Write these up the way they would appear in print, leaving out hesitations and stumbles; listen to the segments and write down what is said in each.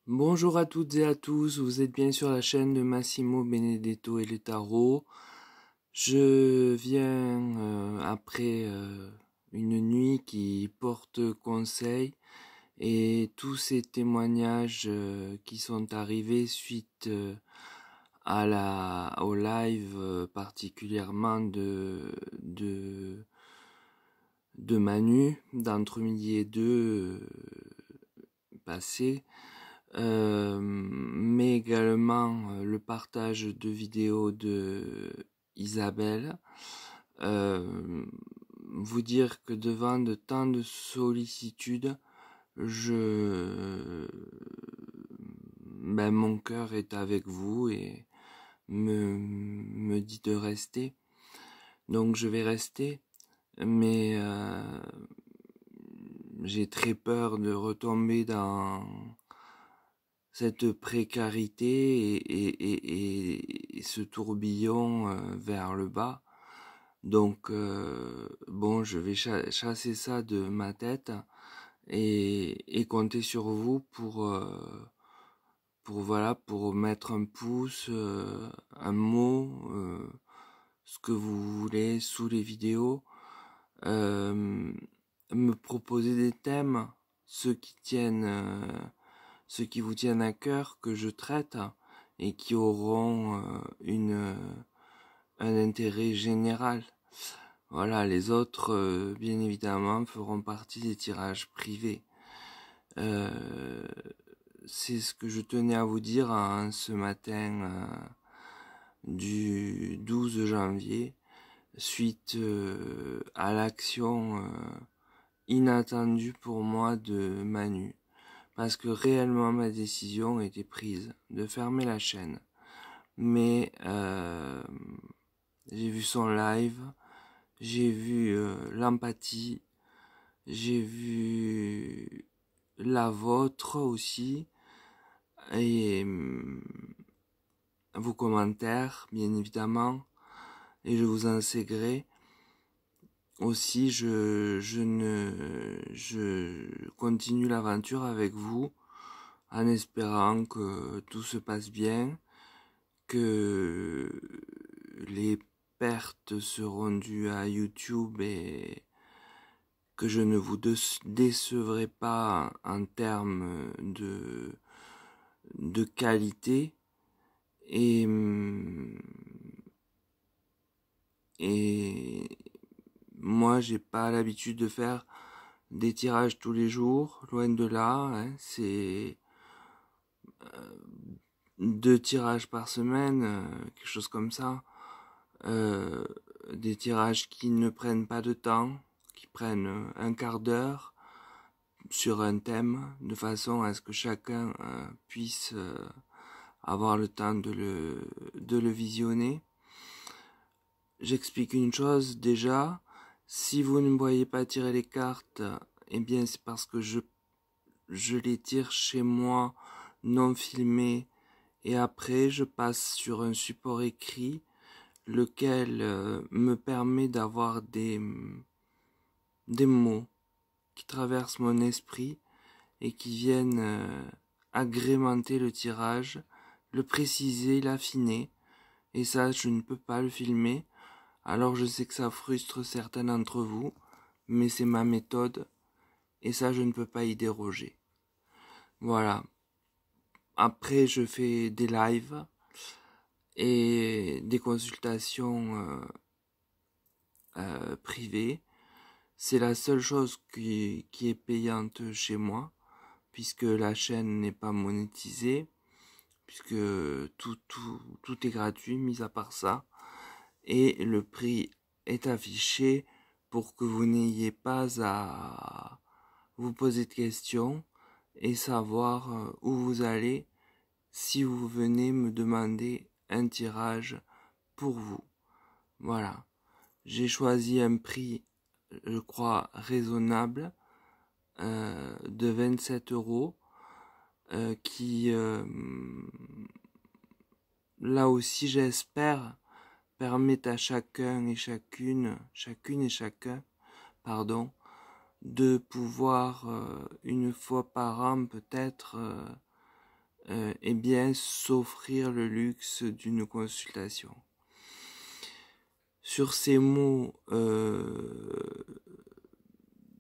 Bonjour à toutes et à tous, vous êtes bien sur la chaîne de Massimo Benedetto et les tarots. Je viens après une nuit qui porte conseil et tous ces témoignages qui sont arrivés suite au live particulièrement de Manu d'entre midi et deux passé. Mais également le partage de vidéos de Isabelle. Euh, Vous dire que devant de tant de sollicitude, mon cœur est avec vous et me dit de rester. Donc je vais rester, mais j'ai très peur de retomber dans cette précarité et ce tourbillon vers le bas. Donc bon, je vais chasser ça de ma tête et compter sur vous pour mettre un pouce, un mot, ce que vous voulez sous les vidéos, euh, me proposer des thèmes, ceux qui tiennent ceux qui vous tiennent à cœur que je traite et qui auront un intérêt général. Voilà, les autres, bien évidemment, feront partie des tirages privés. Euh, c'est ce que je tenais à vous dire ce matin du 12 janvier, suite à l'action inattendue pour moi de Manu. Parce que réellement ma décision était prise de fermer la chaîne. Mais j'ai vu son live, j'ai vu l'empathie, j'ai vu la vôtre aussi, et vos commentaires, bien évidemment, et je vous en sais gré. Aussi, je continue l'aventure avec vous en espérant que tout se passe bien, que les pertes seront dues à YouTube et que je ne vous décevrai pas en termes de qualité et, et moi j'ai pas l'habitude de faire des tirages tous les jours, loin de là, hein, c'est 2 tirages par semaine, quelque chose comme ça. Euh, des tirages qui ne prennent pas de temps, qui prennent un quart d'heure sur un thème, de façon à ce que chacun puisse avoir le temps de le visionner. J'explique une chose déjà, si vous ne me voyez pas tirer les cartes, eh bien c'est parce que je les tire chez moi, non filmé, et après je passe sur un support écrit lequel me permet d'avoir des mots qui traversent mon esprit et qui viennent agrémenter le tirage, le préciser, l'affiner. Et ça, je ne peux pas le filmer. Alors je sais que ça frustre certains d'entre vous, mais c'est ma méthode et ça, je ne peux pas y déroger. Voilà. Après, je fais des lives et des consultations privées. C'est la seule chose qui est payante chez moi, puisque la chaîne n'est pas monétisée, puisque tout est gratuit, mis à part ça. Et le prix est affiché pour que vous n'ayez pas à vous poser de questions et savoir où vous allez si vous venez me demander un tirage pour vous. Voilà. J'ai choisi un prix, je crois, raisonnable, de 27 € qui, là aussi j'espère, permet à chacun et chacune et chacun, pardon, de pouvoir une fois par an peut-être eh bien s'offrir le luxe d'une consultation. Sur ces mots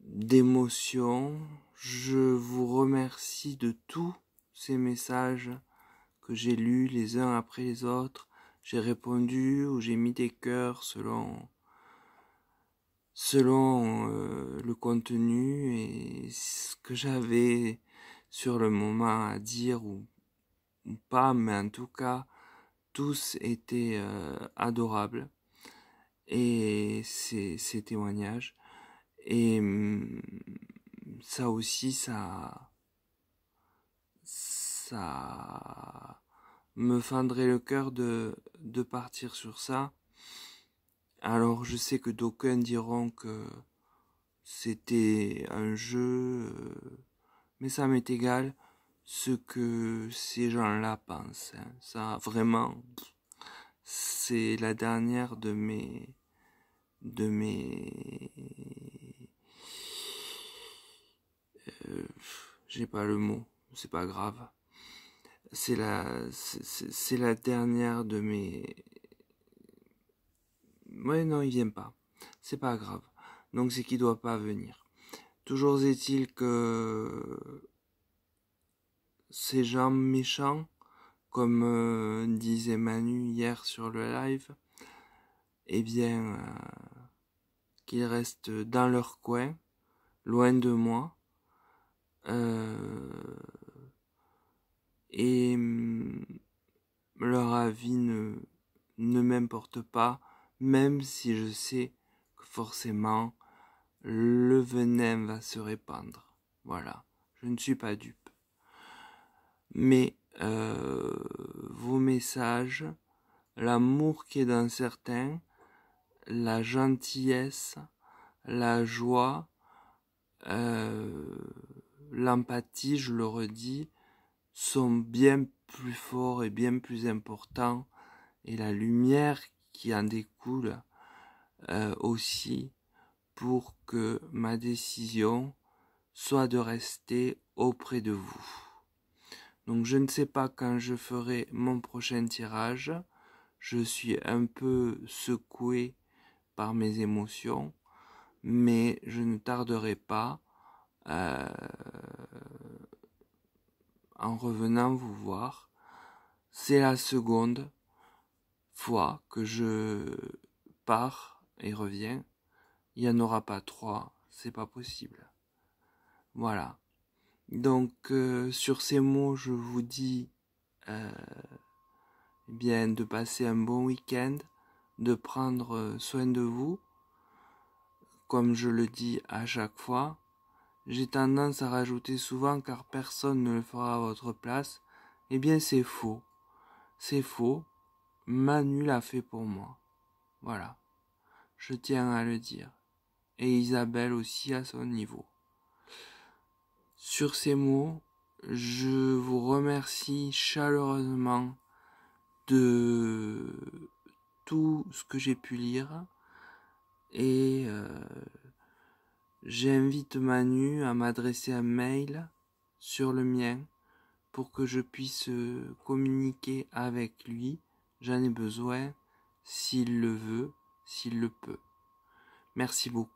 d'émotion, je vous remercie de tous ces messages que j'ai lus les uns après les autres. J'ai répondu ou j'ai mis des cœurs selon le contenu et ce que j'avais sur le moment à dire ou pas, mais en tout cas tous étaient adorables et ces témoignages et ça aussi ça me fendrait le cœur de partir sur ça. Alors je sais que d'aucuns diront que c'était un jeu, mais ça m'est égal ce que ces gens-là pensent. Hein. Ça vraiment, c'est la dernière de mes j'ai pas le mot, c'est pas grave. C'est la dernière de mes... Ouais, non, il vient pas. C'est pas grave. Donc c'est qu'il doit pas venir. Toujours est-il que ces gens méchants, comme disait Manu hier sur le live, eh bien, qu'ils restent dans leur coin, loin de moi, et leur avis ne m'importe pas, même si je sais que forcément le venin va se répandre. Voilà, je ne suis pas dupe. Mais vos messages, l'amour qui est dans certains, la gentillesse, la joie, l'empathie, je le redis, sont bien plus forts et bien plus importants, et la lumière qui en découle aussi, pour que ma décision soit de rester auprès de vous. Donc je ne sais pas quand je ferai mon prochain tirage, je suis un peu secoué par mes émotions, mais je ne tarderai pas en revenant vous voir. C'est la seconde fois que je pars et reviens. Il n'y en aura pas 3, c'est pas possible. Voilà. Donc sur ces mots, je vous dis bien de passer un bon week-end, de prendre soin de vous, comme je le dis à chaque fois. J'ai tendance à rajouter souvent car personne ne le fera à votre place. Eh bien c'est faux. C'est faux. Manu l'a fait pour moi. Voilà. Je tiens à le dire. Et Isabelle aussi à son niveau. Sur ces mots, je vous remercie chaleureusement de tout ce que j'ai pu lire et j'invite Manu à m'adresser un mail sur le mien pour que je puisse communiquer avec lui. J'en ai besoin s'il le veut, s'il le peut. Merci beaucoup.